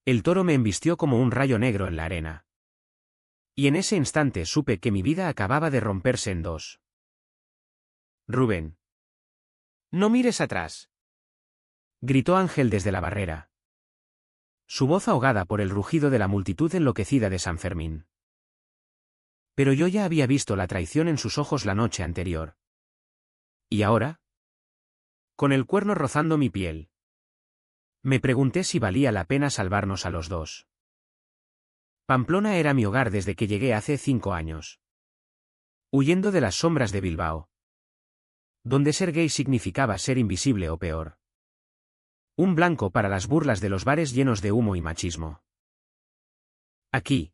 El toro me embistió como un rayo negro en la arena. Y en ese instante supe que mi vida acababa de romperse en dos. Rubén. No mires atrás. Gritó Ángel desde la barrera. Su voz ahogada por el rugido de la multitud enloquecida de San Fermín. Pero yo ya había visto la traición en sus ojos la noche anterior. ¿Y ahora? Con el cuerno rozando mi piel. Me pregunté si valía la pena salvarnos a los dos. Pamplona era mi hogar desde que llegué hace 5 años. Huyendo de las sombras de Bilbao. Donde ser gay significaba ser invisible o peor. Un blanco para las burlas de los bares llenos de humo y machismo. Aquí.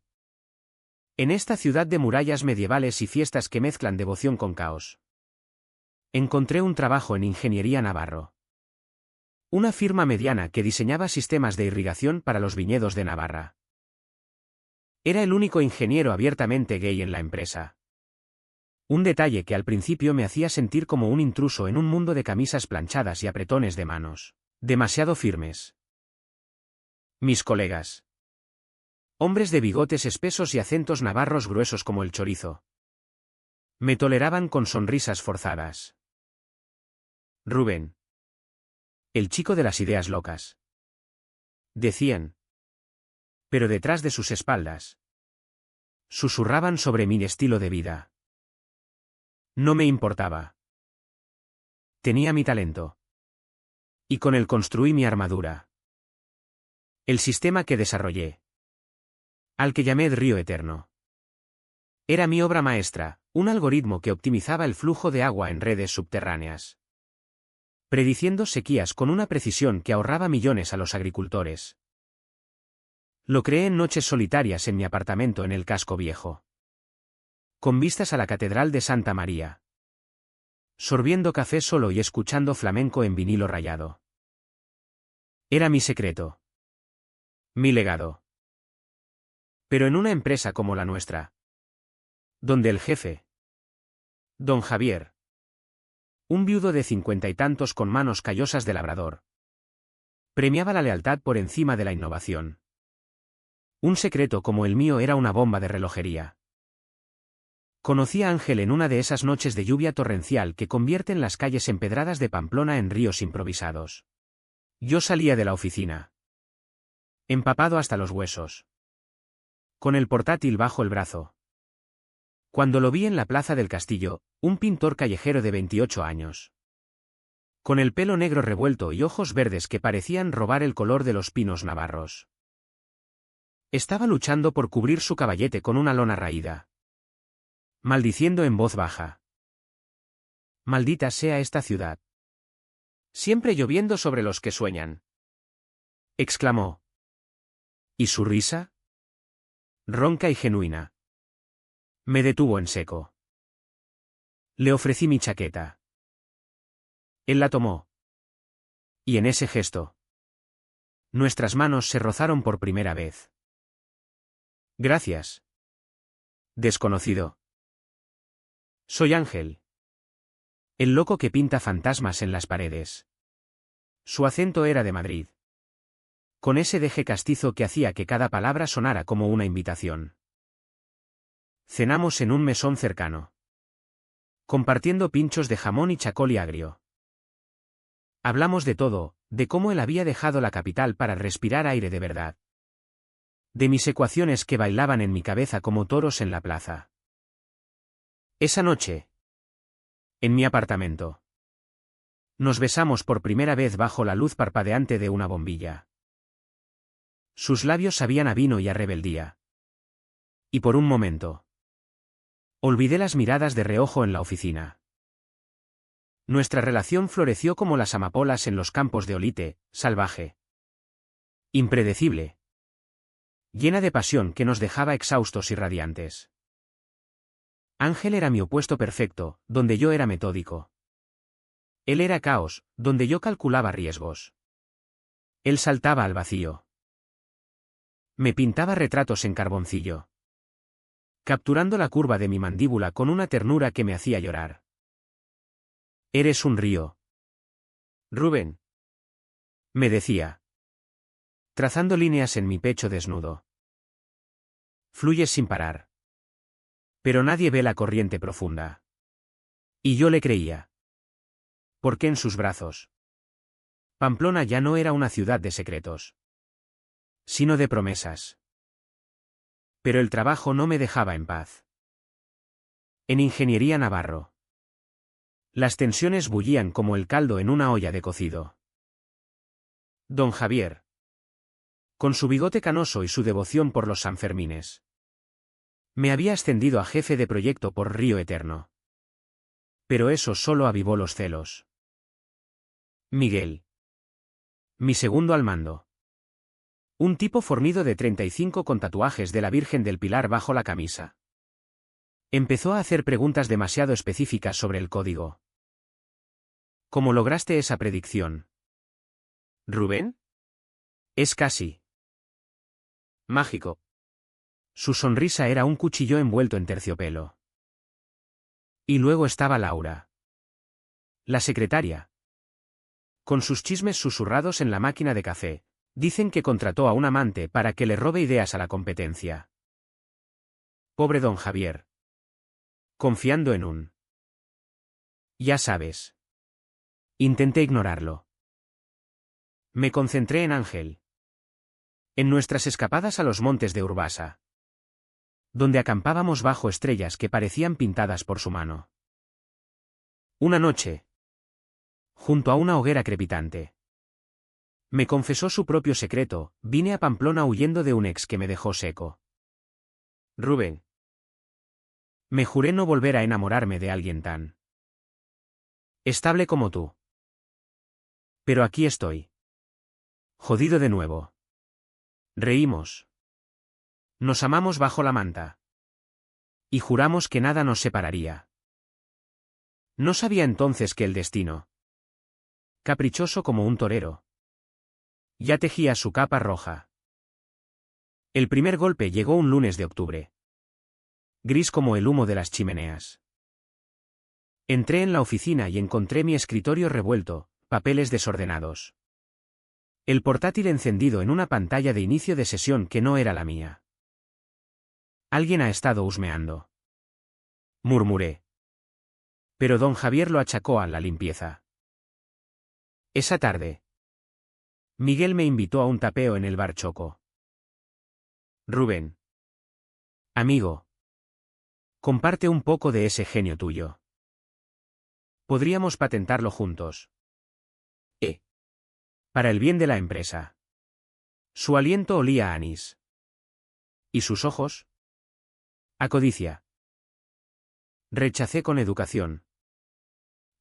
En esta ciudad de murallas medievales y fiestas que mezclan devoción con caos. Encontré un trabajo en Ingeniería Navarro. Una firma mediana que diseñaba sistemas de irrigación para los viñedos de Navarra. Era el único ingeniero abiertamente gay en la empresa. Un detalle que al principio me hacía sentir como un intruso en un mundo de camisas planchadas y apretones de manos, demasiado firmes. Mis colegas. Hombres de bigotes espesos y acentos navarros gruesos como el chorizo. Me toleraban con sonrisas forzadas. Rubén. El chico de las ideas locas. Decían. Pero detrás de sus espaldas. Susurraban sobre mi estilo de vida. No me importaba. Tenía mi talento. Y con él construí mi armadura. El sistema que desarrollé. Al que llamé Río Eterno. Era mi obra maestra, un algoritmo que optimizaba el flujo de agua en redes subterráneas. Prediciendo sequías con una precisión que ahorraba millones a los agricultores. Lo creé en noches solitarias en mi apartamento en el Casco Viejo. Con vistas a la Catedral de Santa María. Sorbiendo café solo y escuchando flamenco en vinilo rayado. Era mi secreto. Mi legado. Pero en una empresa como la nuestra. Donde el jefe. Don Javier. Un viudo de 50 y tantos con manos callosas de labrador. Premiaba la lealtad por encima de la innovación. Un secreto como el mío era una bomba de relojería. Conocí a Ángel en una de esas noches de lluvia torrencial que convierten las calles empedradas de Pamplona en ríos improvisados. Yo salía de la oficina. Empapado hasta los huesos. Con el portátil bajo el brazo. Cuando lo vi en la plaza del Castillo, un pintor callejero de 28 años. Con el pelo negro revuelto y ojos verdes que parecían robar el color de los pinos navarros. Estaba luchando por cubrir su caballete con una lona raída. Maldiciendo en voz baja. Maldita sea esta ciudad. Siempre lloviendo sobre los que sueñan. Exclamó. ¿Y su risa? Ronca y genuina. Me detuvo en seco. Le ofrecí mi chaqueta. Él la tomó. Y en ese gesto. Nuestras manos se rozaron por primera vez. Gracias. Desconocido. Soy Ángel. El loco que pinta fantasmas en las paredes. Su acento era de Madrid. Con ese deje castizo que hacía que cada palabra sonara como una invitación. Cenamos en un mesón cercano. Compartiendo pinchos de jamón y chacol y agrio. Hablamos de todo, de cómo él había dejado la capital para respirar aire de verdad. De mis ecuaciones que bailaban en mi cabeza como toros en la plaza. Esa noche. En mi apartamento. Nos besamos por primera vez bajo la luz parpadeante de una bombilla. Sus labios sabían a vino y a rebeldía. Y por un momento. Olvidé las miradas de reojo en la oficina. Nuestra relación floreció como las amapolas en los campos de Olite, salvaje. Impredecible. Llena de pasión que nos dejaba exhaustos y radiantes. Ángel era mi opuesto perfecto, donde yo era metódico. Él era caos, donde yo calculaba riesgos. Él saltaba al vacío. Me pintaba retratos en carboncillo. Capturando la curva de mi mandíbula con una ternura que me hacía llorar. Eres un río. Rubén. Me decía. trazando líneas en mi pecho desnudo. Fluyes sin parar. Pero nadie ve la corriente profunda. Y yo le creía. Porque en sus brazos. Pamplona ya no era una ciudad de secretos, sino de promesas. Pero el trabajo no me dejaba en paz. En Ingeniería Navarro. Las tensiones bullían como el caldo en una olla de cocido. Don Javier. Con su bigote canoso y su devoción por los Sanfermines. Me había ascendido a jefe de proyecto por Río Eterno. Pero eso solo avivó los celos. Miguel. Mi segundo al mando. Un tipo fornido de 35 con tatuajes de la Virgen del Pilar bajo la camisa. Empezó a hacer preguntas demasiado específicas sobre el código. ¿Cómo lograste esa predicción? ¿Rubén? Es casi mágico. Su sonrisa era un cuchillo envuelto en terciopelo. Y luego estaba Laura. La secretaria. Con sus chismes susurrados en la máquina de café, dicen que contrató a un amante para que le robe ideas a la competencia. Pobre don Javier. Confiando en un... Ya sabes. Intenté ignorarlo. Me concentré en Ángel. En nuestras escapadas a los montes de Urbasa. Donde acampábamos bajo estrellas que parecían pintadas por su mano. Una noche. Junto a una hoguera crepitante. Me confesó su propio secreto, vine a Pamplona huyendo de un ex que me dejó seco. Rubén. Me juré no volver a enamorarme de alguien tan estable como tú. Pero aquí estoy. Jodido de nuevo. Reímos. Nos amamos bajo la manta. Y juramos que nada nos separaría. No sabía entonces que el destino, caprichoso como un torero, ya tejía su capa roja. El primer golpe llegó un lunes de octubre. Gris como el humo de las chimeneas. Entré en la oficina y encontré mi escritorio revuelto, papeles desordenados. El portátil encendido en una pantalla de inicio de sesión que no era la mía. Alguien ha estado husmeando. Murmuré. Pero don Javier lo achacó a la limpieza. Esa tarde. Miguel me invitó a un tapeo en el bar Choco. Rubén. Amigo. Comparte un poco de ese genio tuyo. Podríamos patentarlo juntos. Para el bien de la empresa. Su aliento olía a anís. ¿Y sus ojos? A codicia. Rechacé con educación.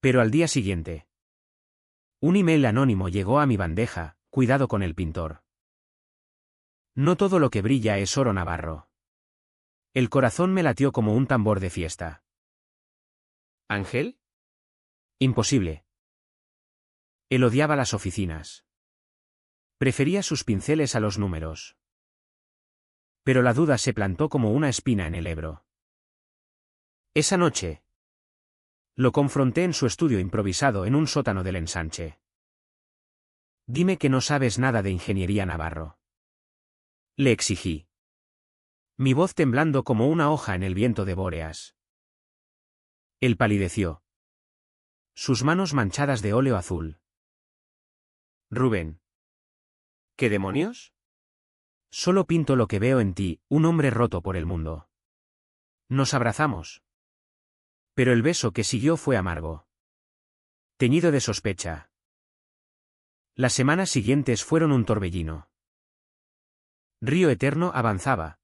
Pero al día siguiente. Un email anónimo llegó a mi bandeja, cuidado con el pintor. No todo lo que brilla es oro navarro. El corazón me latió como un tambor de fiesta. ¿Ángel? Imposible. Él odiaba las oficinas. Prefería sus pinceles a los números. Pero la duda se plantó como una espina en el Ebro. Esa noche. Lo confronté en su estudio improvisado en un sótano del ensanche. Dime que no sabes nada de ingeniería navarro. Le exigí. Mi voz temblando como una hoja en el viento de Bóreas. Él palideció. Sus manos manchadas de óleo azul. Rubén. ¿Qué demonios? Solo pinto lo que veo en ti, un hombre roto por el mundo. Nos abrazamos. Pero el beso que siguió fue amargo. Teñido de sospecha. Las semanas siguientes fueron un torbellino. Río Eterno avanzaba.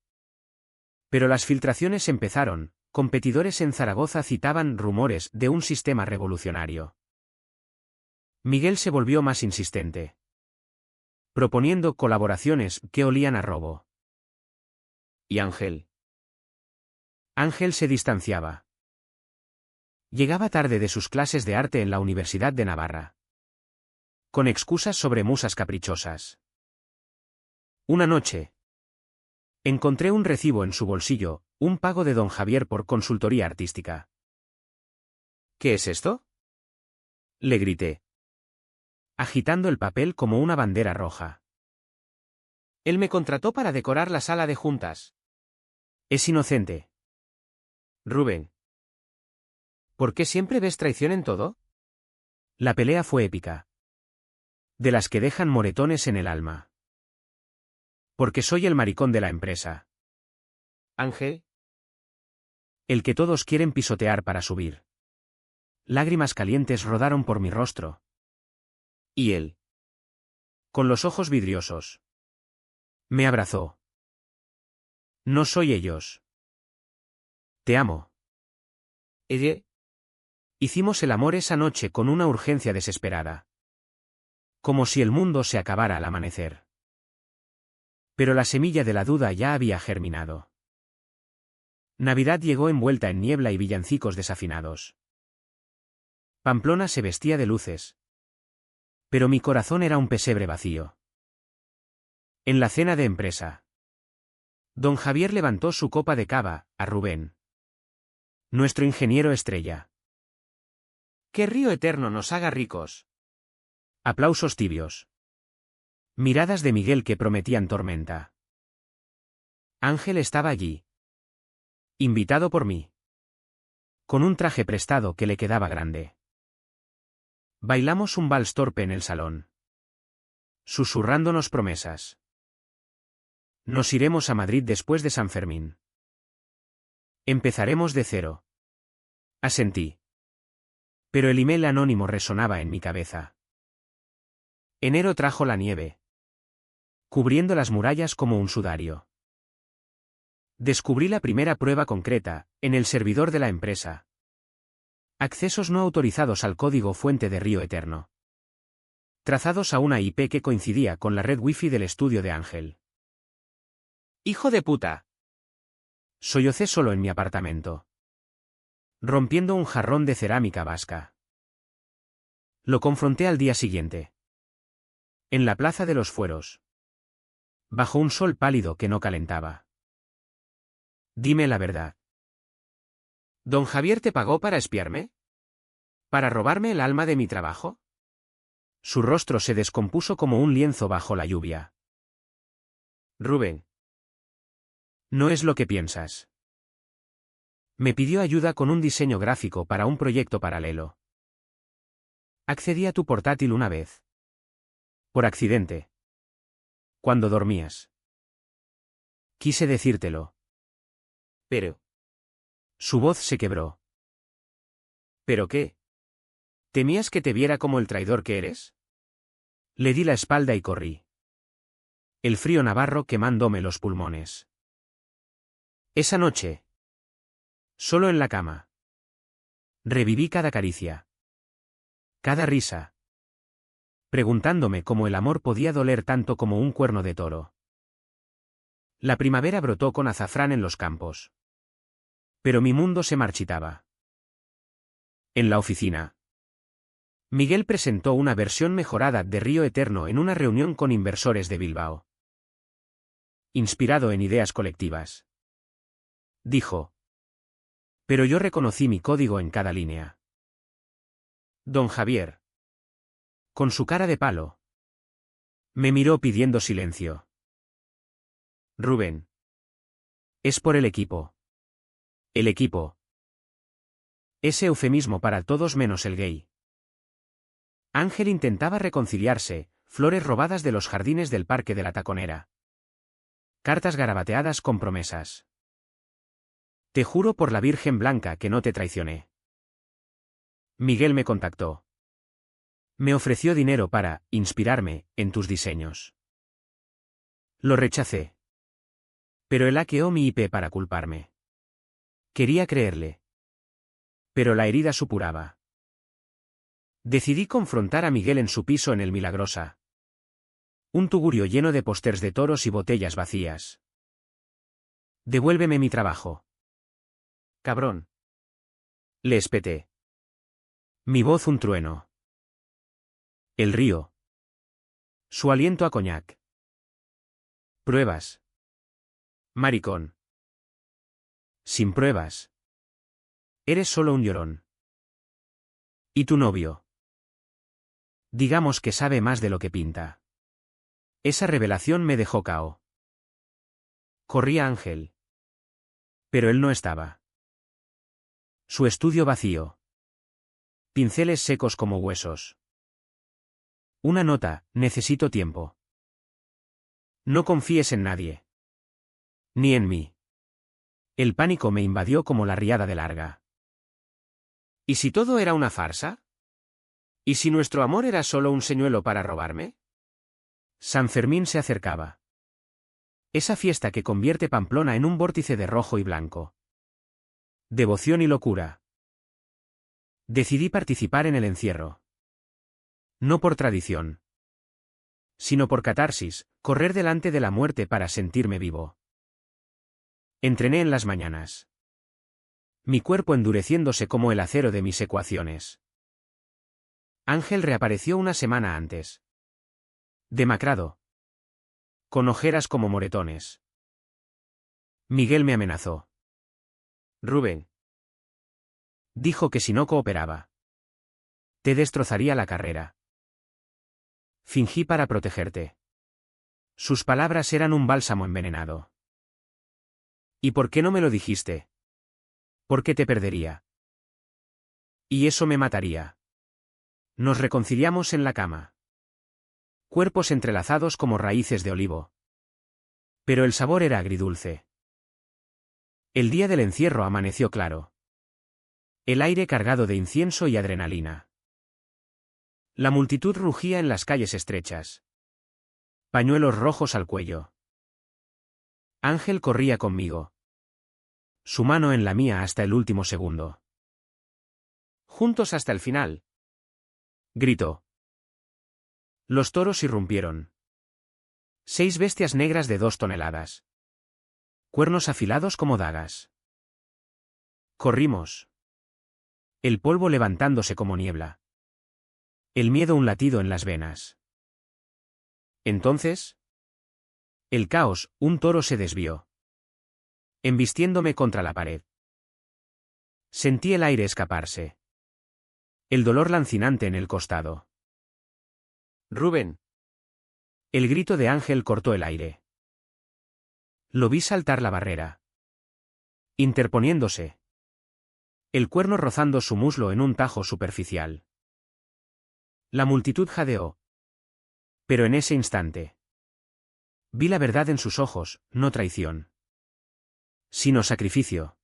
Pero las filtraciones empezaron, competidores en Zaragoza citaban rumores de un sistema revolucionario. Miguel se volvió más insistente. Proponiendo colaboraciones que olían a robo. ¿Y Ángel? Ángel se distanciaba. Llegaba tarde de sus clases de arte en la Universidad de Navarra. Con excusas sobre musas caprichosas. Una noche. Encontré un recibo en su bolsillo, un pago de don Javier por consultoría artística. ¿Qué es esto? Le grité. Agitando el papel como una bandera roja. Él me contrató para decorar la sala de juntas. Es inocente. Rubén. ¿Por qué siempre ves traición en todo? La pelea fue épica. De las que dejan moretones en el alma. Porque soy el maricón de la empresa. Ángel. El que todos quieren pisotear para subir. Lágrimas calientes rodaron por mi rostro. Y él. Con los ojos vidriosos. Me abrazó. No soy ellos. Te amo. Ella. Hicimos el amor esa noche con una urgencia desesperada. Como si el mundo se acabara al amanecer. Pero la semilla de la duda ya había germinado. Navidad llegó envuelta en niebla y villancicos desafinados. Pamplona se vestía de luces. Pero mi corazón era un pesebre vacío. En la cena de empresa. Don Javier levantó su copa de cava, a Rubén. Nuestro ingeniero estrella. Que Río Eterno nos haga ricos. Aplausos tibios. Miradas de Miguel que prometían tormenta. Ángel estaba allí. Invitado por mí. Con un traje prestado que le quedaba grande. Bailamos un vals torpe en el salón. Susurrándonos promesas. Nos iremos a Madrid después de San Fermín. Empezaremos de cero. Asentí. Pero el email anónimo resonaba en mi cabeza. Enero trajo la nieve. Cubriendo las murallas como un sudario. Descubrí la primera prueba concreta, en el servidor de la empresa. Accesos no autorizados al código fuente de Río Eterno. Trazados a una IP que coincidía con la red wifi del estudio de Ángel. ¡Hijo de puta! Sollocé solo en mi apartamento. Rompiendo un jarrón de cerámica vasca. Lo confronté al día siguiente. En la plaza de los Fueros. Bajo un sol pálido que no calentaba. Dime la verdad. ¿Don Javier te pagó para espiarme? ¿Para robarme el alma de mi trabajo? Su rostro se descompuso como un lienzo bajo la lluvia. Rubén. No es lo que piensas. Me pidió ayuda con un diseño gráfico para un proyecto paralelo. Accedí a tu portátil una vez. Por accidente. Cuando dormías. Quise decírtelo. Pero. Su voz se quebró. ¿Pero qué? ¿Temías que te viera como el traidor que eres? Le di la espalda y corrí. El frío navarro quemándome los pulmones. Esa noche. Solo en la cama. Reviví cada caricia. Cada risa. Preguntándome cómo el amor podía doler tanto como un cuerno de toro. La primavera brotó con azafrán en los campos. Pero mi mundo se marchitaba. En la oficina. Miguel presentó una versión mejorada de Río Eterno en una reunión con inversores de Bilbao. Inspirado en ideas colectivas. Dijo. Pero yo reconocí mi código en cada línea. Don Javier. Con su cara de palo. Me miró pidiendo silencio. Rubén. Es por el equipo. El equipo. Ese eufemismo para todos menos el gay. Ángel intentaba reconciliarse, flores robadas de los jardines del Parque de la Taconera. Cartas garabateadas con promesas. Te juro por la Virgen Blanca que no te traicioné. Miguel me contactó. Me ofreció dinero para inspirarme en tus diseños. Lo rechacé. Pero él hackeó mi IP para culparme. Quería creerle. Pero la herida supuraba. Decidí confrontar a Miguel en su piso en el Milagrosa. Un tugurio lleno de pósters de toros y botellas vacías. Devuélveme mi trabajo. Cabrón. Le espeté. Mi voz un trueno. El río. Su aliento a coñac. Pruebas. Maricón. Sin pruebas. Eres solo un llorón. ¿Y tu novio? Digamos que sabe más de lo que pinta. Esa revelación me dejó cao. Corría Ángel. Pero él no estaba. Su estudio vacío. Pinceles secos como huesos. Una nota: necesito tiempo. No confíes en nadie. Ni en mí. El pánico me invadió como la riada de larga. ¿Y si todo era una farsa? ¿Y si nuestro amor era solo un señuelo para robarme? San Fermín se acercaba. Esa fiesta que convierte Pamplona en un vórtice de rojo y blanco. Devoción y locura. Decidí participar en el encierro. No por tradición, sino por catarsis, correr delante de la muerte para sentirme vivo. Entrené en las mañanas. Mi cuerpo endureciéndose como el acero de mis ecuaciones. Ángel reapareció una semana antes. Demacrado. Con ojeras como moretones. Miguel me amenazó. Rubén. Dijo que si no cooperaba, te destrozaría la carrera. Fingí para protegerte. Sus palabras eran un bálsamo envenenado. ¿Y por qué no me lo dijiste? Porque te perdería. Y eso me mataría. Nos reconciliamos en la cama. Cuerpos entrelazados como raíces de olivo. Pero el sabor era agridulce. El día del encierro amaneció claro. El aire cargado de incienso y adrenalina. La multitud rugía en las calles estrechas. Pañuelos rojos al cuello. Ángel corría conmigo. Su mano en la mía hasta el último segundo. Juntos hasta el final. Gritó. Los toros irrumpieron. 6 bestias negras de 2 toneladas. Cuernos afilados como dagas. Corrimos. El polvo levantándose como niebla. El miedo un latido en las venas. Entonces, el caos, un toro se desvió, embistiéndome contra la pared. Sentí el aire escaparse. El dolor lancinante en el costado. Rubén. El grito de Ángel cortó el aire. Lo vi saltar la barrera. Interponiéndose. El cuerno rozando su muslo en un tajo superficial. La multitud jadeó. Pero en ese instante vi la verdad en sus ojos, no traición, sino sacrificio.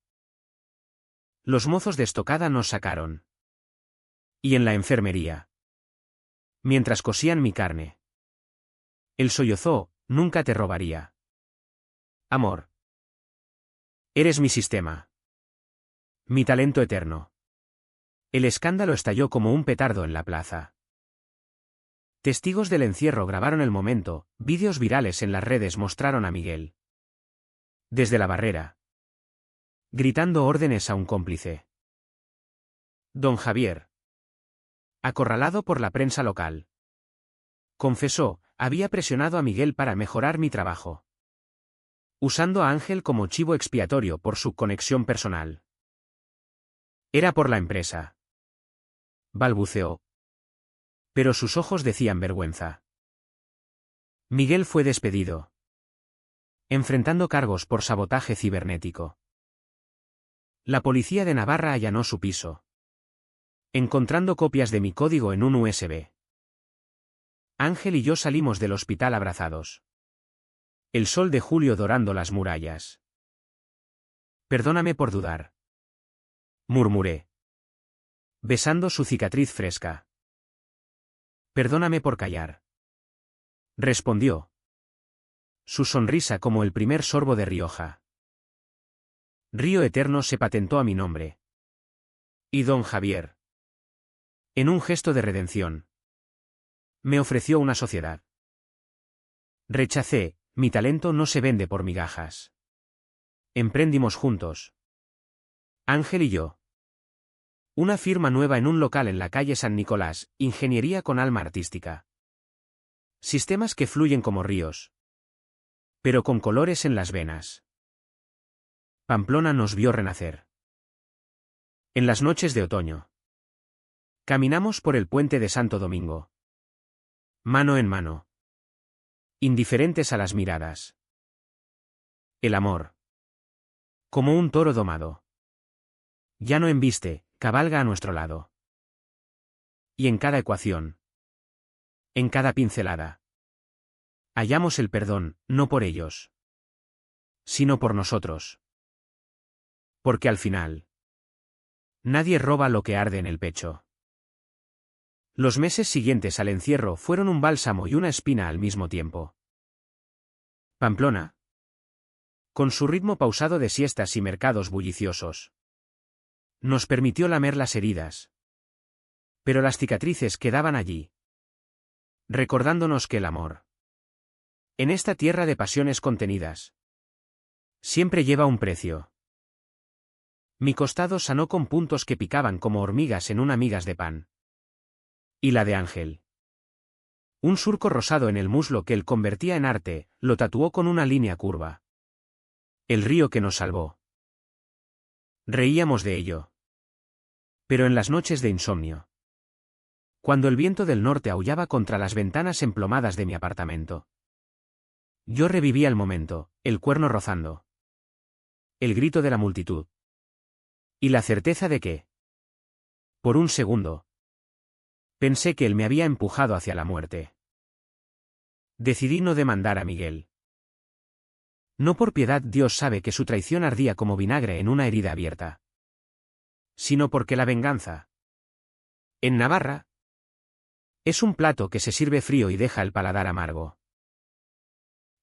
Los mozos de estocada nos sacaron. Y en la enfermería, mientras cosían mi carne, él sollozó: nunca te robaría. Amor. Eres mi sistema. Mi talento eterno. El escándalo estalló como un petardo en la plaza. Testigos del encierro grabaron el momento, vídeos virales en las redes mostraron a Miguel. Desde la barrera. Gritando órdenes a un cómplice. Don Javier. Acorralado por la prensa local. Confesó: había presionado a Miguel para mejorar mi trabajo. Usando a Ángel como chivo expiatorio por su conexión personal. Era por la empresa. Balbuceó. Pero sus ojos decían vergüenza. Miguel fue despedido. Enfrentando cargos por sabotaje cibernético. La policía de Navarra allanó su piso. Encontrando copias de mi código en un USB. Ángel y yo salimos del hospital abrazados. El sol de julio dorando las murallas. Perdóname por dudar, murmuré, besando su cicatriz fresca. Perdóname por callar, respondió. Su sonrisa como el primer sorbo de Rioja. Río Eterno se patentó a mi nombre. Y don Javier, en un gesto de redención, me ofreció una sociedad. Rechacé: mi talento no se vende por migajas. Emprendimos juntos. Ángel y yo. Una firma nueva en un local en la calle San Nicolás, ingeniería con alma artística. Sistemas que fluyen como ríos. Pero con colores en las venas. Pamplona nos vio renacer. En las noches de otoño. Caminamos por el puente de Santo Domingo. Mano en mano. indiferentes a las miradas. El amor. Como un toro domado. Ya no embiste, cabalga a nuestro lado. Y en cada ecuación, en cada pincelada, hallamos el perdón, no por ellos, sino por nosotros. Porque al final, nadie roba lo que arde en el pecho. Los meses siguientes al encierro fueron un bálsamo y una espina al mismo tiempo. Pamplona, con su ritmo pausado de siestas y mercados bulliciosos, nos permitió lamer las heridas. Pero las cicatrices quedaban allí, recordándonos que el amor, en esta tierra de pasiones contenidas, siempre lleva un precio. Mi costado sanó con puntos que picaban como hormigas en una migas de pan. Y la de Ángel. Un surco rosado en el muslo que él convertía en arte, lo tatuó con una línea curva. El río que nos salvó. Reíamos de ello. Pero en las noches de insomnio, cuando el viento del norte aullaba contra las ventanas emplomadas de mi apartamento, yo revivía el momento, el cuerno rozando, el grito de la multitud, y la certeza de que, por un segundo, pensé que él me había empujado hacia la muerte. Decidí no demandar a Miguel. No por piedad, Dios sabe que su traición ardía como vinagre en una herida abierta, sino porque la venganza, en Navarra, es un plato que se sirve frío y deja el paladar amargo.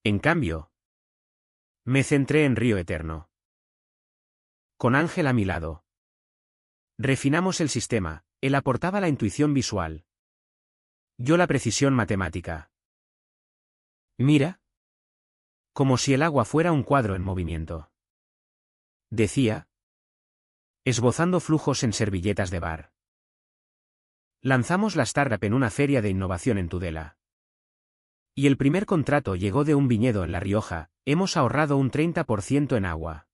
En cambio, me centré en Río Eterno. Con Ángel a mi lado. Refinamos el sistema, él aportaba la intuición visual. Yo la precisión matemática. Mira. Como si el agua fuera un cuadro en movimiento. Decía, esbozando flujos en servilletas de bar. Lanzamos la startup en una feria de innovación en Tudela. Y el primer contrato llegó de un viñedo en La Rioja, hemos ahorrado un 30% en agua.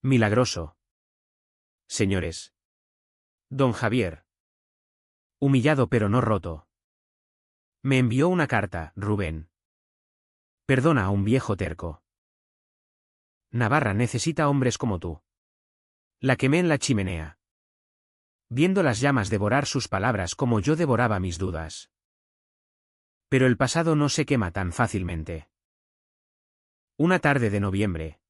Milagroso. Señores. Don Javier. Humillado pero no roto. Me envió una carta, Rubén. Perdona a un viejo terco. Navarra necesita hombres como tú. La quemé en la chimenea, viendo las llamas devorar sus palabras como yo devoraba mis dudas. Pero el pasado no se quema tan fácilmente. Una tarde de noviembre,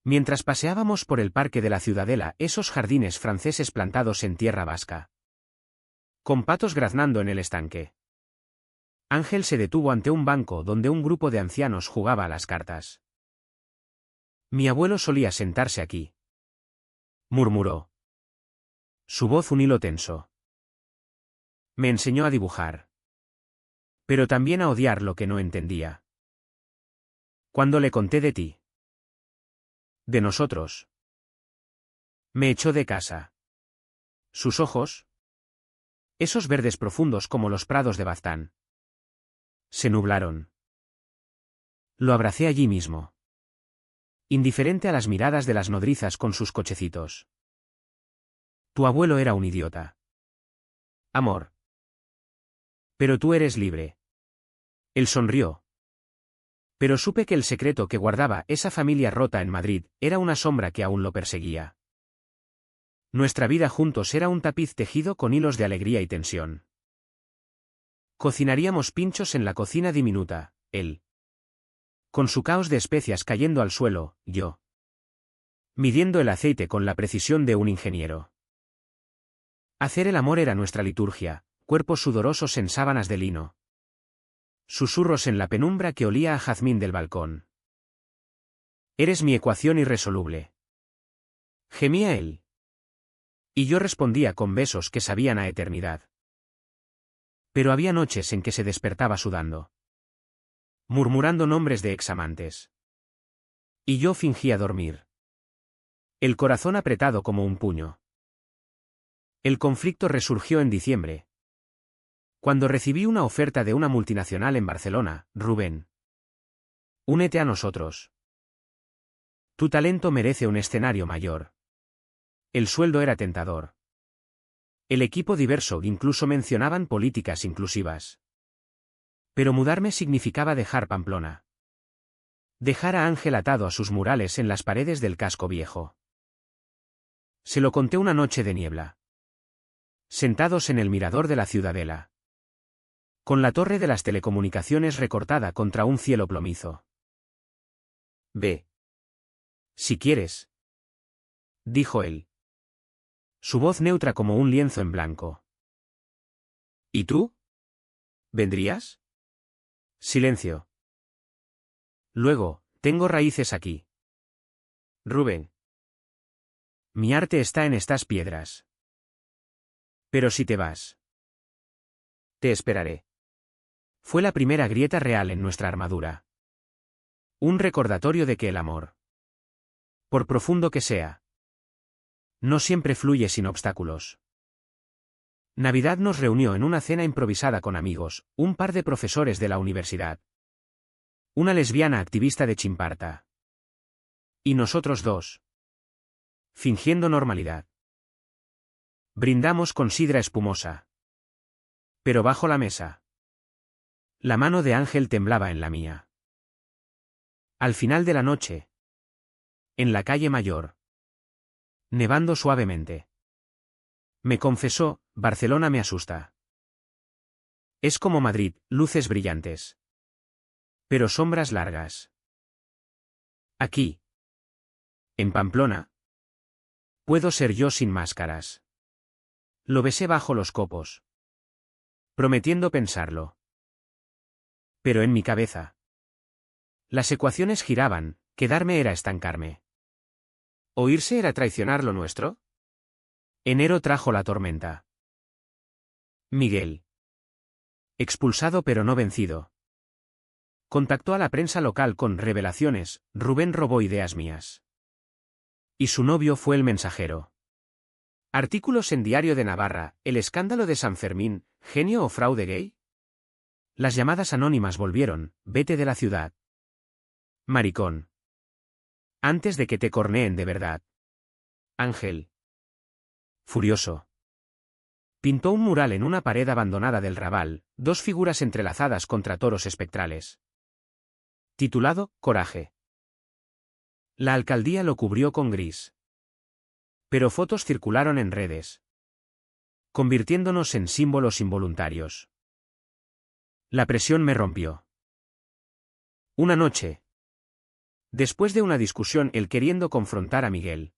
mientras paseábamos por el parque de la Ciudadela, esos jardines franceses plantados en tierra vasca, con patos graznando en el estanque, Ángel se detuvo ante un banco donde un grupo de ancianos jugaba a las cartas. Mi abuelo solía sentarse aquí, murmuró. Su voz un hilo tenso. Me enseñó a dibujar, pero también a odiar lo que no entendía. Cuando le conté de ti, de nosotros, me echó de casa. Sus ojos, esos verdes profundos como los prados de Baztán, se nublaron. Lo abracé allí mismo, indiferente a las miradas de las nodrizas con sus cochecitos. Tu abuelo era un idiota. Amor. Pero tú eres libre. Él sonrió. Pero supe que el secreto que guardaba esa familia rota en Madrid era una sombra que aún lo perseguía. Nuestra vida juntos era un tapiz tejido con hilos de alegría y tensión. Cocinaríamos pinchos en la cocina diminuta, él, con su caos de especias cayendo al suelo, yo, midiendo el aceite con la precisión de un ingeniero. Hacer el amor era nuestra liturgia, cuerpos sudorosos en sábanas de lino. Susurros en la penumbra que olía a jazmín del balcón. Eres mi ecuación irresoluble. Gemía él. Y yo respondía con besos que sabían a eternidad. Pero había noches en que se despertaba sudando, murmurando nombres de examantes. Y yo fingía dormir, el corazón apretado como un puño. El conflicto resurgió en diciembre, cuando recibí una oferta de una multinacional en Barcelona. Rubén, únete a nosotros. Tu talento merece un escenario mayor. El sueldo era tentador. El equipo diverso, incluso mencionaban políticas inclusivas. Pero mudarme significaba dejar Pamplona. Dejar a Ángel atado a sus murales en las paredes del casco viejo. Se lo conté una noche de niebla. Sentados en el mirador de la ciudadela. Con la torre de las telecomunicaciones recortada contra un cielo plomizo. Ve. Si quieres. Dijo él. Su voz neutra como un lienzo en blanco. ¿Y tú? ¿Vendrías? Silencio. Luego, tengo raíces aquí. Rubén. Mi arte está en estas piedras. Pero si te vas. Te esperaré. Fue la primera grieta real en nuestra armadura. Un recordatorio de que el amor, por profundo que sea, no siempre fluye sin obstáculos. Navidad nos reunió en una cena improvisada con amigos, un par de profesores de la universidad. Una lesbiana activista de Chimparta. Y nosotros dos. Fingiendo normalidad. Brindamos con sidra espumosa. Pero bajo la mesa. La mano de Ángel temblaba en la mía. Al final de la noche. En la calle Mayor. Nevando suavemente. Me confesó, Barcelona me asusta. Es como Madrid, luces brillantes. Pero sombras largas. Aquí. En Pamplona. Puedo ser yo sin máscaras. Lo besé bajo los copos. Prometiendo pensarlo. Pero en mi cabeza. Las ecuaciones giraban, quedarme era estancarme. ¿Oírse era traicionar lo nuestro? Enero trajo la tormenta. Miguel. Expulsado pero no vencido. Contactó a la prensa local con revelaciones, Rubén robó ideas mías. Y su novio fue el mensajero. Artículos en Diario de Navarra, el escándalo de San Fermín, genio o fraude gay. Las llamadas anónimas volvieron, vete de la ciudad. Maricón. Antes de que te corneen de verdad. Ángel. Furioso. Pintó un mural en una pared abandonada del Raval, dos figuras entrelazadas contra toros espectrales. Titulado, Coraje. La alcaldía lo cubrió con gris. Pero fotos circularon en redes. Convirtiéndonos en símbolos involuntarios. La presión me rompió. Una noche. Después de una discusión, él queriendo confrontar a Miguel.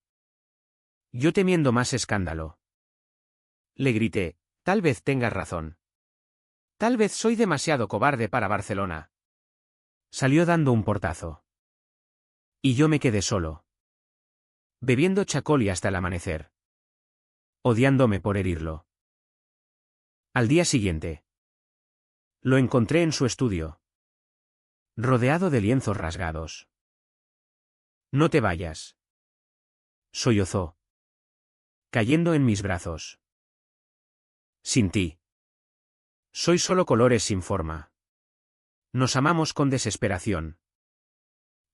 Yo temiendo más escándalo. Le grité, tal vez tengas razón. Tal vez soy demasiado cobarde para Barcelona. Salió dando un portazo. Y yo me quedé solo. Bebiendo chacoli hasta el amanecer. Odiándome por herirlo. Al día siguiente. Lo encontré en su estudio. Rodeado de lienzos rasgados. No te vayas. Sollozó. Cayendo en mis brazos. Sin ti. Soy solo colores sin forma. Nos amamos con desesperación.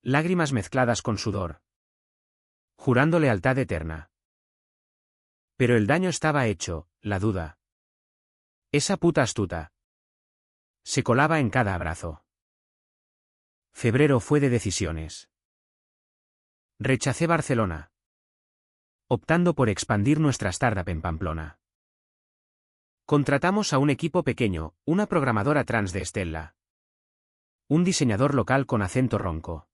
Lágrimas mezcladas con sudor. Jurando lealtad eterna. Pero el daño estaba hecho, la duda. Esa puta astuta. Se colaba en cada abrazo. Febrero fue de decisiones. Rechacé Barcelona. Optando por expandir nuestra startup en Pamplona. Contratamos a un equipo pequeño, una programadora trans de Estella. Un diseñador local con acento ronco.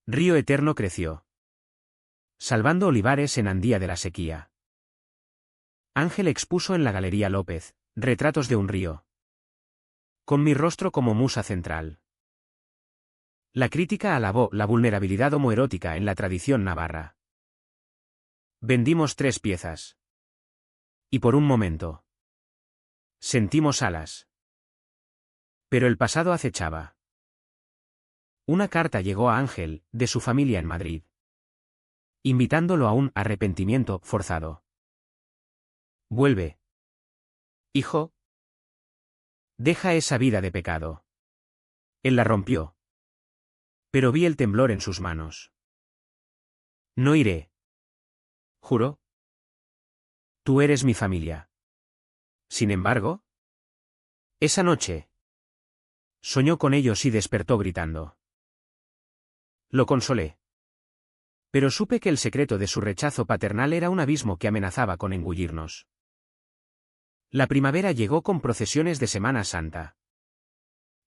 Río Eterno creció. Salvando olivares en Andía de la sequía. Ángel expuso en la Galería López, retratos de un río. Con mi rostro como musa central. La crítica alabó la vulnerabilidad homoerótica en la tradición navarra. Vendimos 3 piezas. Y por un momento. Sentimos alas. Pero el pasado acechaba. Una carta llegó a Ángel, de su familia en Madrid. Invitándolo a un arrepentimiento forzado. Vuelve. Hijo. Deja esa vida de pecado. Él la rompió. Pero vi el temblor en sus manos. No iré. ¿Juro? Tú eres mi familia. Sin embargo. Esa noche. Soñó con ellos y despertó gritando. Lo consolé. Pero supe que el secreto de su rechazo paternal era un abismo que amenazaba con engullirnos. La primavera llegó con procesiones de Semana Santa.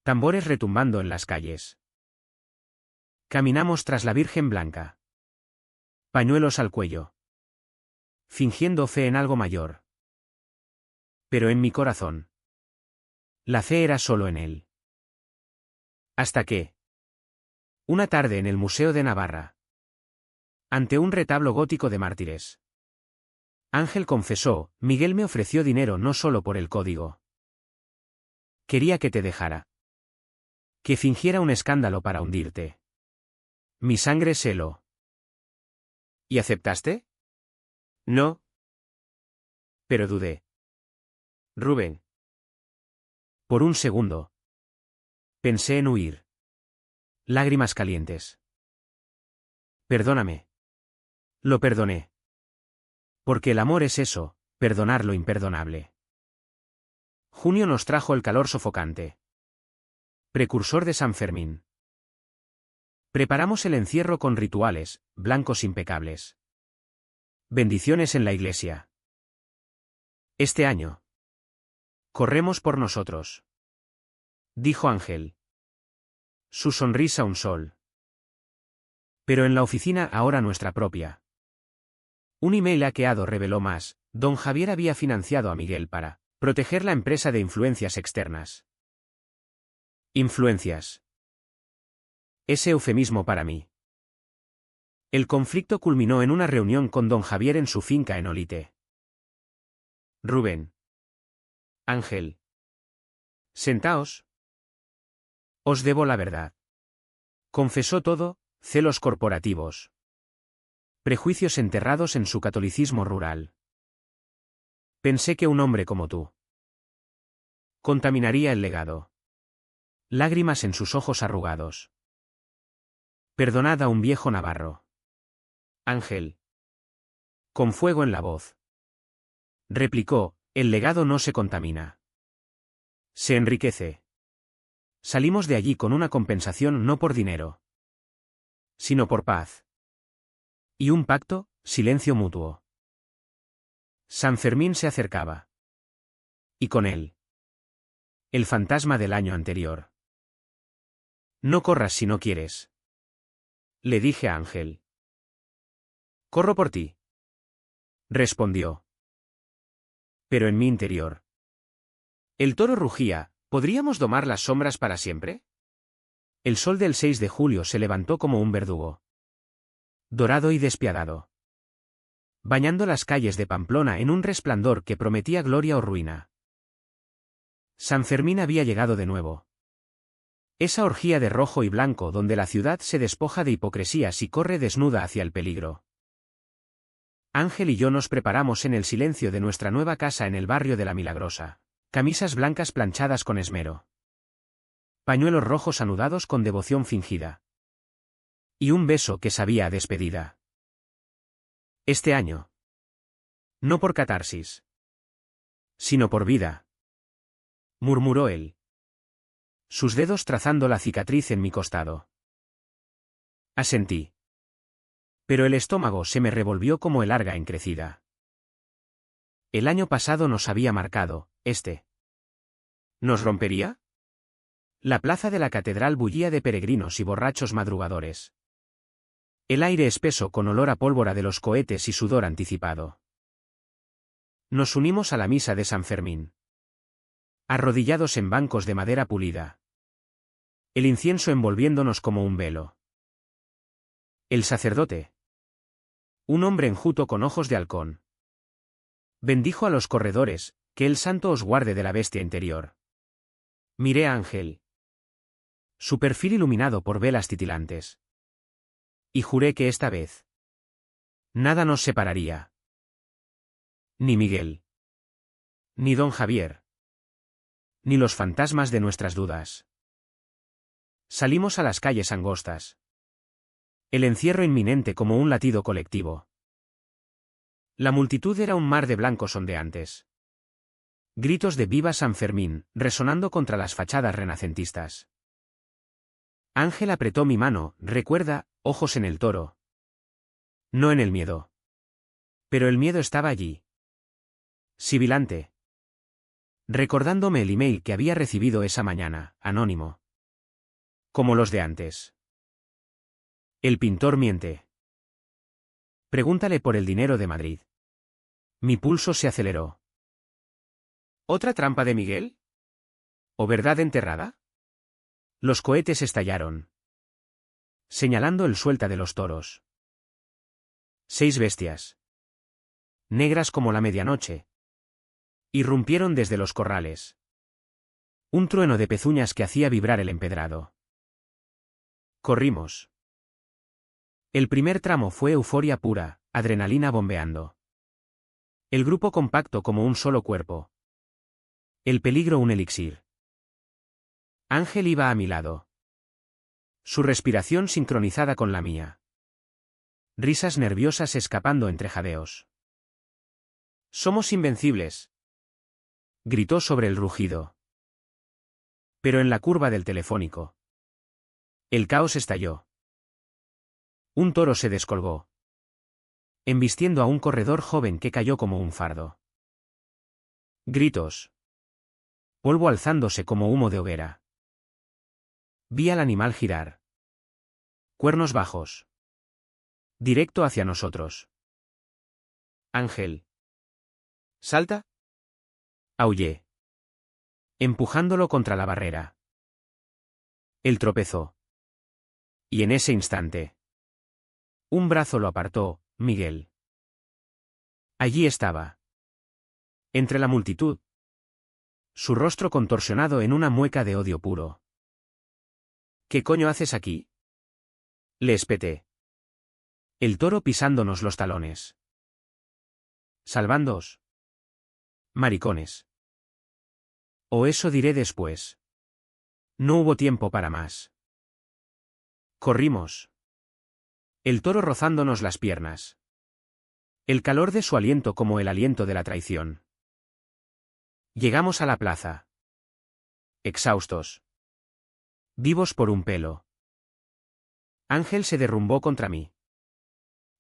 Tambores retumbando en las calles. Caminamos tras la Virgen Blanca. Pañuelos al cuello. Fingiendo fe en algo mayor. Pero en mi corazón. La fe era solo en él. Hasta que. Una tarde en el Museo de Navarra. Ante un retablo gótico de mártires. Ángel confesó, Miguel me ofreció dinero no solo por el código. Quería que te dejara. Que fingiera un escándalo para hundirte. Mi sangre se heló. ¿Y aceptaste? No. Pero dudé. Rubén. Por un segundo. Pensé en huir. Lágrimas calientes. Perdóname. Lo perdoné. Porque el amor es eso, perdonar lo imperdonable. Junio nos trajo el calor sofocante. Precursor de San Fermín. Preparamos el encierro con rituales, blancos impecables. Bendiciones en la iglesia. Este año. Corremos por nosotros. Dijo Ángel. Su sonrisa un sol. Pero en la oficina ahora nuestra propia. Un email hackeado reveló más, don Javier había financiado a Miguel para proteger la empresa de influencias externas. Influencias. Ese eufemismo para mí. El conflicto culminó en una reunión con don Javier en su finca en Olite. Rubén. Ángel. Sentaos. Os debo la verdad. Confesó todo, celos corporativos. Prejuicios enterrados en su catolicismo rural. Pensé que un hombre como tú contaminaría el legado. Lágrimas en sus ojos arrugados. Perdonad a un viejo navarro. Ángel. Con fuego en la voz. Replicó, el legado no se contamina. Se enriquece. Salimos de allí con una compensación no por dinero, sino por paz. Y un pacto, silencio mutuo. San Fermín se acercaba. Y con él. El fantasma del año anterior. No corras si no quieres. Le dije a Ángel. Corro por ti. Respondió. Pero en mi interior. El toro rugía, ¿podríamos domar las sombras para siempre? El sol del 6 de julio se levantó como un verdugo. Dorado y despiadado. Bañando las calles de Pamplona en un resplandor que prometía gloria o ruina. San Fermín había llegado de nuevo. Esa orgía de rojo y blanco donde la ciudad se despoja de hipocresías y corre desnuda hacia el peligro. Ángel y yo nos preparamos en el silencio de nuestra nueva casa en el barrio de La Milagrosa. Camisas blancas planchadas con esmero. Pañuelos rojos anudados con devoción fingida. Y un beso que sabía a despedida. Este año. No por catarsis. Sino por vida. Murmuró él. Sus dedos trazando la cicatriz en mi costado. Asentí. Pero el estómago se me revolvió como el arga encrecida. El año pasado nos había marcado, ¿nos rompería? La plaza de la catedral bullía de peregrinos y borrachos madrugadores. El aire espeso con olor a pólvora de los cohetes y sudor anticipado. Nos unimos a la misa de San Fermín. Arrodillados en bancos de madera pulida. El incienso envolviéndonos como un velo. El sacerdote. Un hombre enjuto con ojos de halcón. Bendijo a los corredores, que el santo os guarde de la bestia interior. Miré a Ángel. Su perfil iluminado por velas titilantes. Y juré que esta vez. Nada nos separaría. Ni Miguel. Ni don Javier. Ni los fantasmas de nuestras dudas. Salimos a las calles angostas. El encierro inminente como un latido colectivo. La multitud era un mar de blancos ondeantes. Gritos de Viva San Fermín, resonando contra las fachadas renacentistas. Ángel apretó mi mano, recuerda, ojos en el toro. No en el miedo. Pero el miedo estaba allí. Sibilante. Recordándome el email que había recibido esa mañana, anónimo. Como los de antes. El pintor miente. Pregúntale por el dinero de Madrid. Mi pulso se aceleró. ¿Otra trampa de Miguel? ¿O verdad enterrada? Los cohetes estallaron. Señalando el suelta de los toros. 6 bestias. Negras como la medianoche. Irrumpieron desde los corrales. Un trueno de pezuñas que hacía vibrar el empedrado. Corrimos. El primer tramo fue euforia pura, adrenalina bombeando. El grupo compacto como un solo cuerpo. El peligro un elixir. Ángel iba a mi lado. Su respiración sincronizada con la mía. Risas nerviosas escapando entre jadeos. «Somos invencibles», gritó sobre el rugido. Pero en la curva del telefónico. El caos estalló. Un toro se descolgó, embistiendo a un corredor joven que cayó como un fardo. Gritos. Polvo alzándose como humo de hoguera. Vi al animal girar. Cuernos bajos. Directo hacia nosotros. Ángel. ¿Salta? Aullé. Empujándolo contra la barrera. Él tropezó. Y en ese instante. Un brazo lo apartó, Miguel. Allí estaba. Entre la multitud. Su rostro contorsionado en una mueca de odio puro. ¿Qué coño haces aquí? Le espeté. El toro pisándonos los talones. Salvándoos. Maricones. O eso diré después. No hubo tiempo para más. Corrimos. El toro rozándonos las piernas. El calor de su aliento como el aliento de la traición. Llegamos a la plaza. Exhaustos. Vivos por un pelo. Ángel se derrumbó contra mí.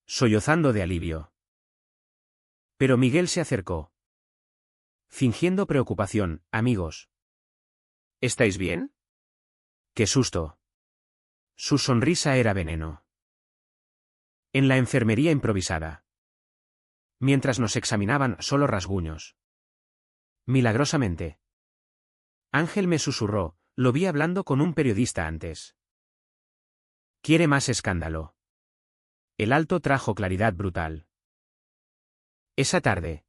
Sollozando de alivio. Pero Miguel se acercó. Fingiendo preocupación, amigos. ¿Estáis bien? ¡Qué susto! Su sonrisa era veneno. En la enfermería improvisada. Mientras nos examinaban, solo rasguños. Milagrosamente. Ángel me susurró, lo vi hablando con un periodista antes. Quiere más escándalo. El alto trajo claridad brutal. Esa tarde.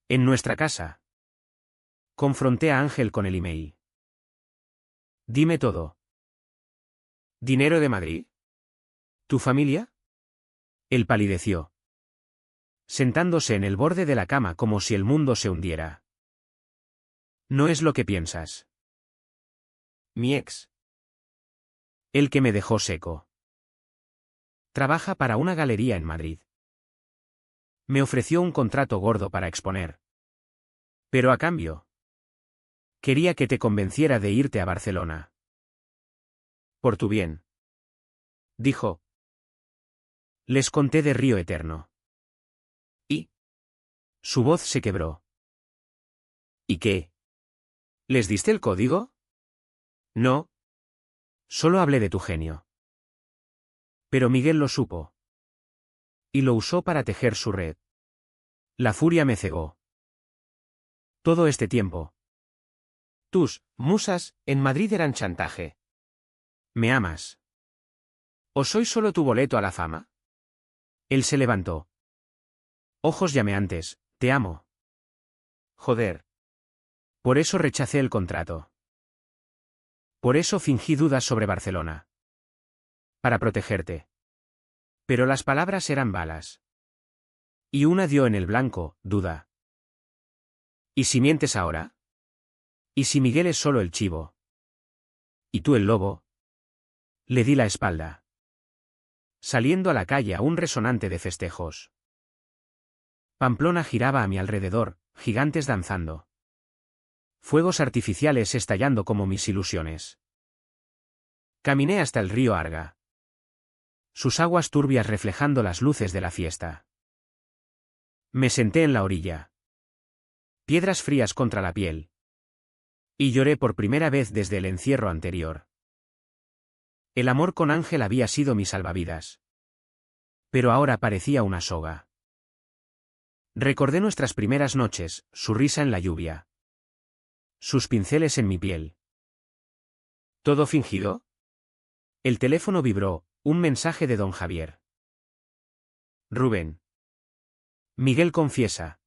En nuestra casa. Confronté a Ángel con el email. Dime todo. ¿Dinero de Madrid? ¿Tu familia? Él palideció. Sentándose en el borde de la cama como si el mundo se hundiera. No es lo que piensas. Mi ex. El que me dejó seco. Trabaja para una galería en Madrid. Me ofreció un contrato gordo para exponer. Pero a cambio. Quería que te convenciera de irte a Barcelona. Por tu bien. Dijo. Les conté de Río Eterno. ¿Y? Su voz se quebró. ¿Y qué? ¿Les diste el código? No. Solo hablé de tu genio. Pero Miguel lo supo. Y lo usó para tejer su red. La furia me cegó. Todo este tiempo. Tus musas en Madrid eran chantaje. ¿Me amas? ¿O soy solo tu boleto a la fama? Él se levantó. Ojos llameantes, te amo. Joder. Por eso rechacé el contrato. Por eso fingí dudas sobre Barcelona. Para protegerte. Pero las palabras eran balas. Y una dio en el blanco, duda. ¿Y si mientes ahora? ¿Y si Miguel es solo el chivo? ¿Y tú el lobo? Le di la espalda. Saliendo a la calle aún resonante de festejos. Pamplona giraba a mi alrededor, gigantes danzando. Fuegos artificiales estallando como mis ilusiones. Caminé hasta el río Arga. Sus aguas turbias reflejando las luces de la fiesta. Me senté en la orilla. Piedras frías contra la piel. Y lloré por primera vez desde el encierro anterior. El amor con Ángel había sido mi salvavidas. Pero ahora parecía una soga. Recordé nuestras primeras noches, su risa en la lluvia. Sus pinceles en mi piel. ¿Todo fingido? El teléfono vibró, un mensaje de don Javier. Rubén. Miguel confiesa.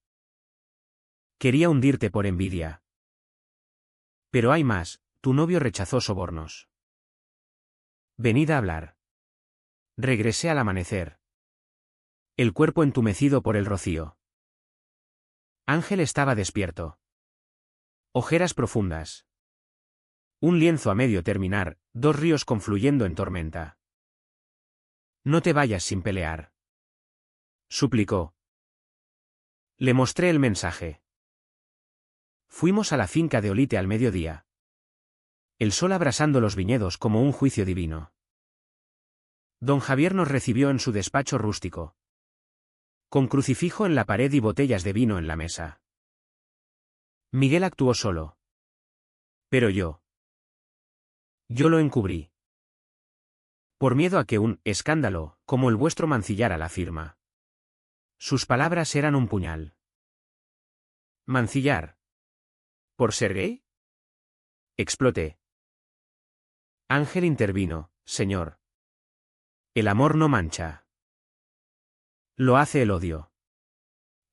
Quería hundirte por envidia. Pero hay más, tu novio rechazó sobornos. Venid a hablar. Regresé al amanecer. El cuerpo entumecido por el rocío. Ángel estaba despierto. Ojeras profundas. Un lienzo a medio terminar, dos ríos confluyendo en tormenta. No te vayas sin pelear. Suplicó. Le mostré el mensaje. Fuimos a la finca de Olite al mediodía. El sol abrasando los viñedos como un juicio divino. Don Javier nos recibió en su despacho rústico. Con crucifijo en la pared y botellas de vino en la mesa. Miguel actuó solo. Pero yo lo encubrí. Por miedo a que un escándalo, como el vuestro, mancillara la firma. Sus palabras eran un puñal. ¿Mancillar? ¿Por ser gay? Exploté. Ángel intervino, señor. El amor no mancha. Lo hace el odio.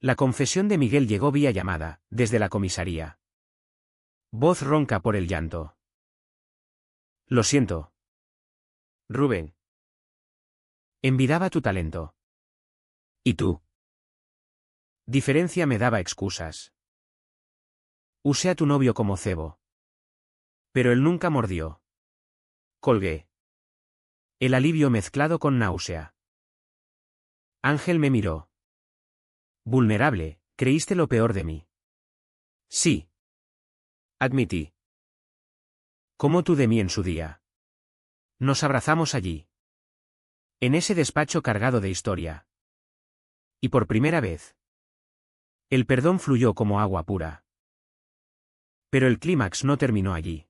La confesión de Miguel llegó vía llamada, desde la comisaría. Voz ronca por el llanto. Lo siento. Rubén. Envidiaba tu talento. ¿Y tú? Diferencia me daba excusas. Usé a tu novio como cebo. Pero él nunca mordió. Colgué. El alivio mezclado con náusea. Ángel me miró. Vulnerable, creíste lo peor de mí. Sí. Admití. Como tú de mí en su día. Nos abrazamos allí. En ese despacho cargado de historia. Y por primera vez. El perdón fluyó como agua pura. Pero el clímax no terminó allí.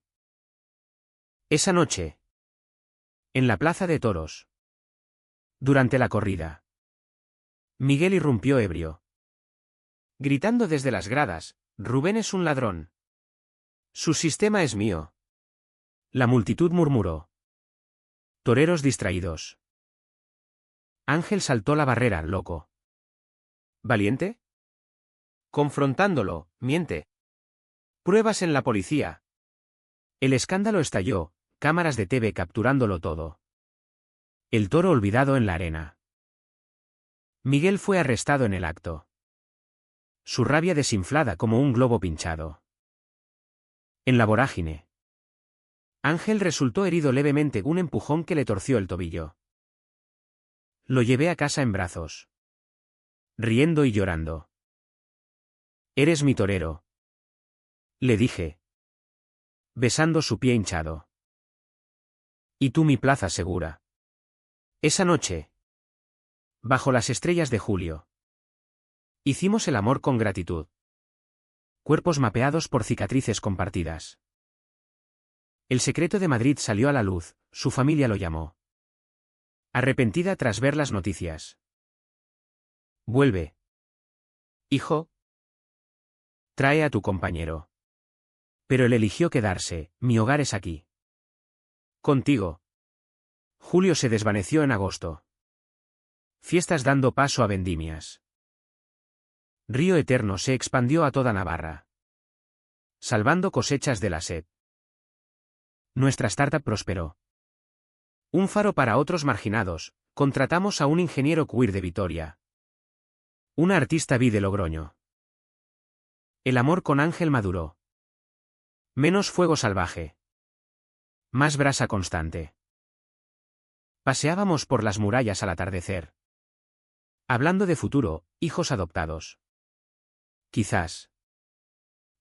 Esa noche. En la plaza de toros. Durante la corrida. Miguel irrumpió ebrio. Gritando desde las gradas, Rubén es un ladrón. Su sistema es mío. La multitud murmuró. Toreros distraídos. Ángel saltó la barrera, loco. ¿Valiente? Confrontándolo, miente. Pruebas en la policía. El escándalo estalló, cámaras de TV capturándolo todo. El toro olvidado en la arena. Miguel fue arrestado en el acto. Su rabia desinflada como un globo pinchado. En la vorágine. Ángel resultó herido levemente, un empujón que le torció el tobillo. Lo llevé a casa en brazos. Riendo y llorando. Eres mi torero. Le dije. Besando su pie hinchado. Y tú mi plaza segura. Esa noche. Bajo las estrellas de julio. Hicimos el amor con gratitud. Cuerpos mapeados por cicatrices compartidas. El secreto de Madrid salió a la luz, su familia lo llamó. Arrepentida tras ver las noticias. Vuelve. Hijo. Trae a tu compañero. Pero él eligió quedarse, mi hogar es aquí. Contigo. Julio se desvaneció en agosto. Fiestas dando paso a vendimias. Río Eterno se expandió a toda Navarra. Salvando cosechas de la sed. Nuestra startup prosperó. Un faro para otros marginados, contratamos a un ingeniero queer de Vitoria. Una artista bi de Logroño. El amor con Ángel maduró. Menos fuego salvaje. Más brasa constante. Paseábamos por las murallas al atardecer. Hablando de futuro, hijos adoptados. Quizás.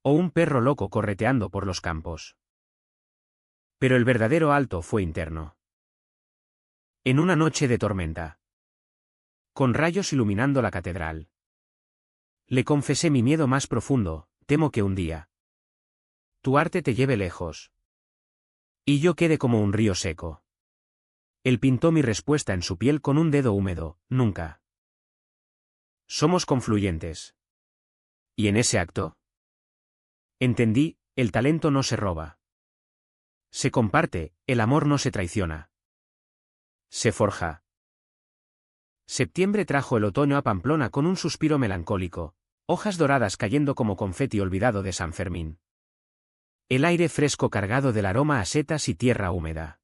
o un perro loco correteando por los campos. Pero el verdadero alto fue interno. En una noche de tormenta, con rayos iluminando la catedral, le confesé mi miedo más profundo: temo que un día tu arte te lleve lejos y yo quede como un río seco. Él pintó mi respuesta en su piel con un dedo húmedo: nunca. Somos confluyentes. Y en ese acto entendí: el talento no se roba. Se comparte, el amor no se traiciona. Se forja. Septiembre trajo el otoño a Pamplona con un suspiro melancólico, hojas doradas cayendo como confeti olvidado de San Fermín. El aire fresco cargado del aroma a setas y tierra húmeda.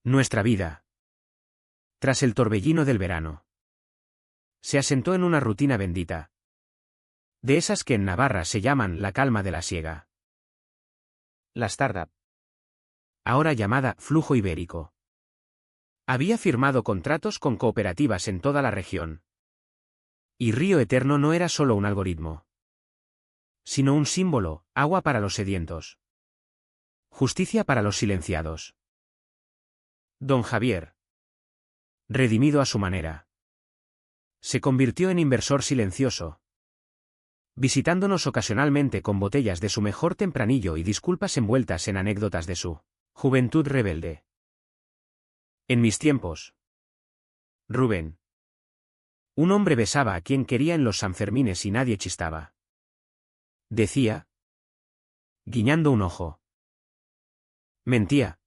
Nuestra vida, tras el torbellino del verano, se asentó en una rutina bendita. De esas que en Navarra se llaman la calma de la siega. La startup, ahora llamada Flujo Ibérico, había firmado contratos con cooperativas en toda la región. Y Río Eterno no era solo un algoritmo, sino un símbolo: agua para los sedientos, justicia para los silenciados. Don Javier, redimido a su manera, se convirtió en inversor silencioso, visitándonos ocasionalmente con botellas de su mejor tempranillo y disculpas envueltas en anécdotas de su juventud rebelde. En mis tiempos, Rubén, un hombre besaba a quien quería en los Sanfermines y nadie chistaba. Decía, guiñando un ojo. Mentía.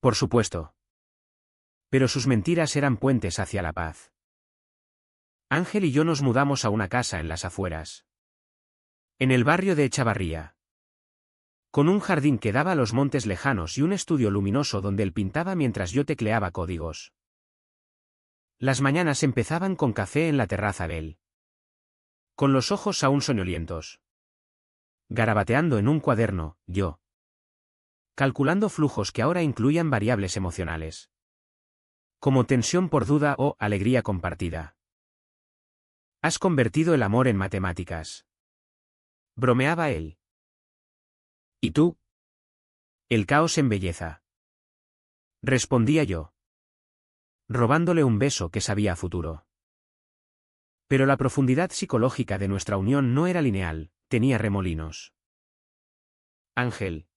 Por supuesto. Pero sus mentiras eran puentes hacia la paz. Ángel y yo nos mudamos a una casa en las afueras, en el barrio de Echavarría, con un jardín que daba a los montes lejanos y un estudio luminoso donde él pintaba mientras yo tecleaba códigos. Las mañanas empezaban con café en la terraza de él, con los ojos aún soñolientos, garabateando en un cuaderno, yo calculando flujos que ahora incluían variables emocionales, como tensión por duda o alegría compartida. Has convertido el amor en matemáticas, bromeaba él. ¿Y tú? El caos en belleza, respondía yo, robándole un beso que sabía a futuro. Pero la profundidad psicológica de nuestra unión no era lineal, tenía remolinos. Ángel,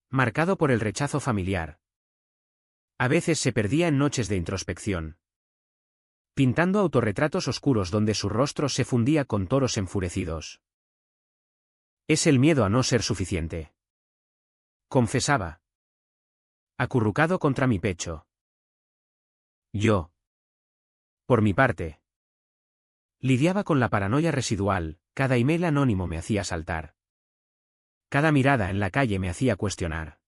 marcado por el rechazo familiar, a veces se perdía en noches de introspección, pintando autorretratos oscuros donde su rostro se fundía con toros enfurecidos. Es el miedo a no ser suficiente, confesaba, acurrucado contra mi pecho. Yo, por mi parte, lidiaba con la paranoia residual: cada email anónimo me hacía saltar, cada mirada en la calle me hacía cuestionar.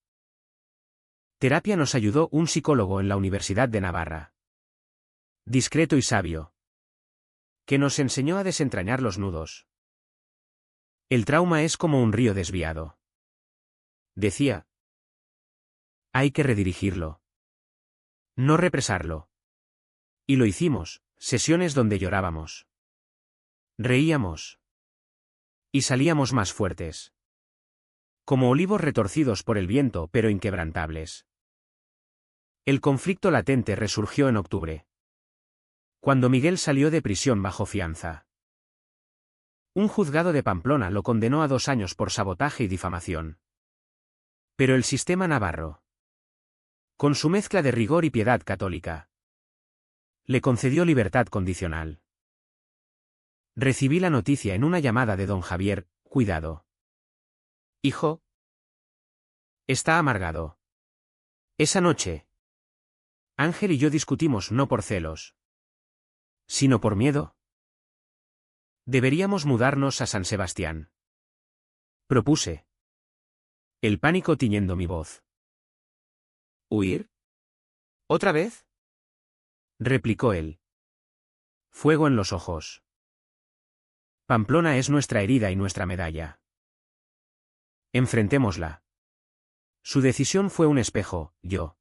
Terapia nos ayudó un psicólogo en la Universidad de Navarra, discreto y sabio, que nos enseñó a desentrañar los nudos. El trauma es como un río desviado, decía. Hay que redirigirlo, no represarlo. Y lo hicimos, sesiones donde llorábamos, reíamos y salíamos más fuertes, como olivos retorcidos por el viento pero inquebrantables. El conflicto latente resurgió en octubre, cuando Miguel salió de prisión bajo fianza. Un juzgado de Pamplona lo condenó a 2 años por sabotaje y difamación. Pero el sistema navarro, con su mezcla de rigor y piedad católica, le concedió libertad condicional. Recibí la noticia en una llamada de don Javier: cuidado. Hijo. Está amargado. Esa noche, Ángel y yo discutimos no por celos, sino por miedo. Deberíamos mudarnos a San Sebastián, propuse, el pánico tiñendo mi voz. ¿Huir? ¿Otra vez?, replicó él, fuego en los ojos. Pamplona es nuestra herida y nuestra medalla. Enfrentémosla. Su decisión fue un espejo: yo,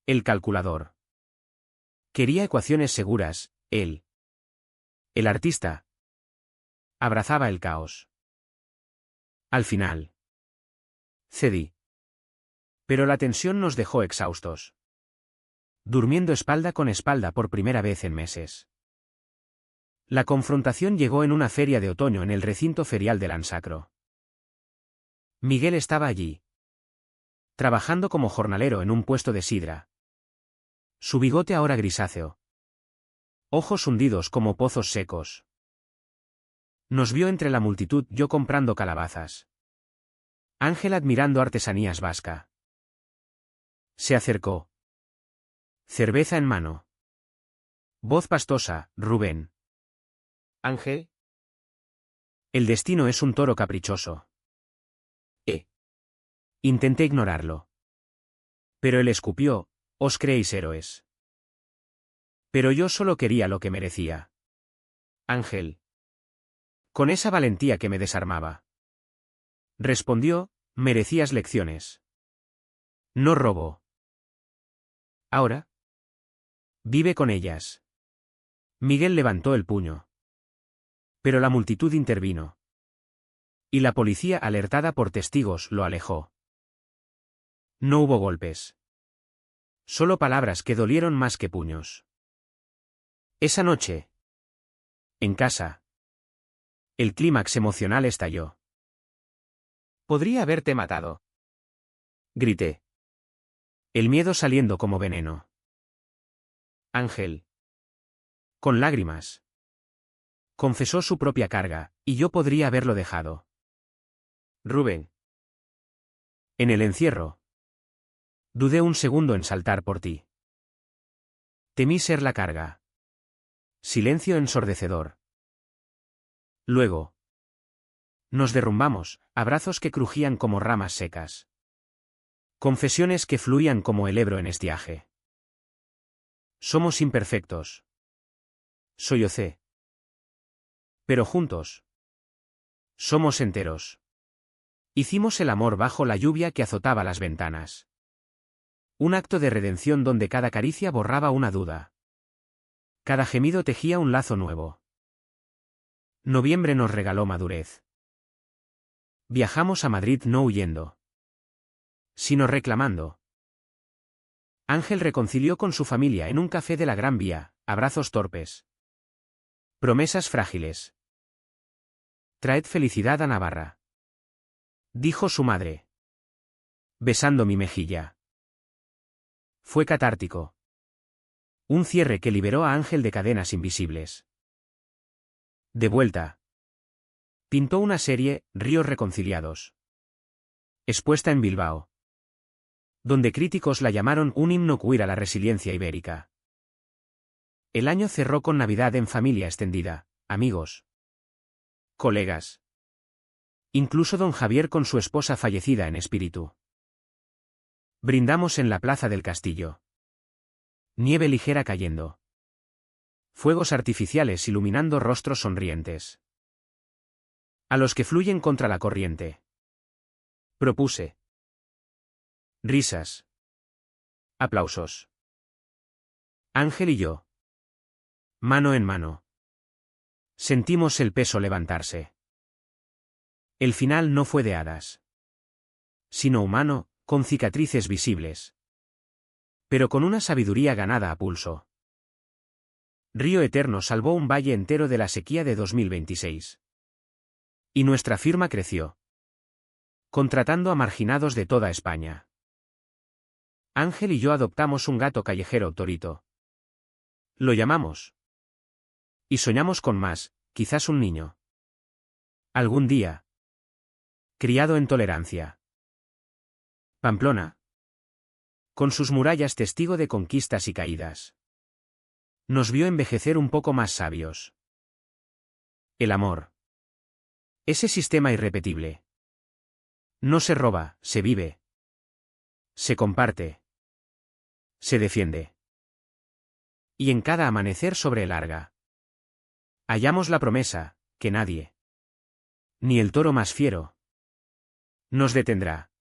el calculador. Quería ecuaciones seguras, él, el artista, Abrazaba el caos. Al final. Cedí. Pero la tensión nos dejó exhaustos. Durmiendo espalda con espalda por primera vez en meses. La confrontación llegó en una feria de otoño en el recinto ferial de Lansacro. Miguel estaba allí. Trabajando como jornalero en un puesto de sidra. Su bigote ahora grisáceo. Ojos hundidos como pozos secos. Nos vio entre la multitud, yo comprando calabazas. Ángel admirando artesanías vasca. Se acercó. Cerveza en mano. Voz pastosa, Rubén. Ángel. El destino es un toro caprichoso. Intenté ignorarlo. Pero él escupió, os creéis héroes. Pero yo solo quería lo que merecía. Ángel. Con esa valentía que me desarmaba. Respondió, merecías lecciones. No robo. Ahora. Vive con ellas. Miguel levantó el puño. Pero la multitud intervino. Y la policía, alertada por testigos, lo alejó. No hubo golpes. Solo palabras que dolieron más que puños. Esa noche. En casa. El clímax emocional estalló. Podría haberte matado. Grité. El miedo saliendo como veneno. Ángel. Con lágrimas. Confesó su propia carga, y yo podría haberlo dejado. Rubén. En el encierro. Dudé un segundo en saltar por ti. Temí ser la carga. Silencio ensordecedor. Luego. Nos derrumbamos, abrazos que crujían como ramas secas. Confesiones que fluían como el Ebro en estiaje. Somos imperfectos. Sollocé. Pero juntos. Somos enteros. Hicimos el amor bajo la lluvia que azotaba las ventanas. Un acto de redención donde cada caricia borraba una duda. Cada gemido tejía un lazo nuevo. Noviembre nos regaló madurez. Viajamos a Madrid no huyendo, sino reclamando. Ángel reconcilió con su familia en un café de la Gran Vía, abrazos torpes. Promesas frágiles. Traed felicidad a Navarra. Dijo su madre. Besando mi mejilla. Fue catártico. Un cierre que liberó a Ángel de cadenas invisibles. De vuelta. Pintó una serie, Ríos Reconciliados. Expuesta en Bilbao. Donde críticos la llamaron un himno queer a la resiliencia ibérica. El año cerró con Navidad en familia extendida, amigos. Colegas. Incluso don Javier con su esposa fallecida en espíritu. Brindamos en la plaza del castillo. Nieve ligera cayendo. Fuegos artificiales iluminando rostros sonrientes. A los que fluyen contra la corriente. Propuse. Risas. Aplausos. Ángel y yo. Mano en mano. Sentimos el peso levantarse. El final no fue de hadas. Sino humano, con cicatrices visibles. Pero con una sabiduría ganada a pulso. Río Eterno salvó un valle entero de la sequía de 2026. Y nuestra firma creció. Contratando a marginados de toda España. Ángel y yo adoptamos un gato callejero, Torito. Lo llamamos. Y soñamos con más, quizás un niño. Algún día. Criado en tolerancia. Pamplona. Con sus murallas testigo de conquistas y caídas. Nos vio envejecer un poco más sabios. El amor. Ese sistema irrepetible. No se roba, se vive. Se comparte. Se defiende. Y en cada amanecer sobre el Arga. Hallamos la promesa, que nadie. Ni el toro más fiero. Nos detendrá.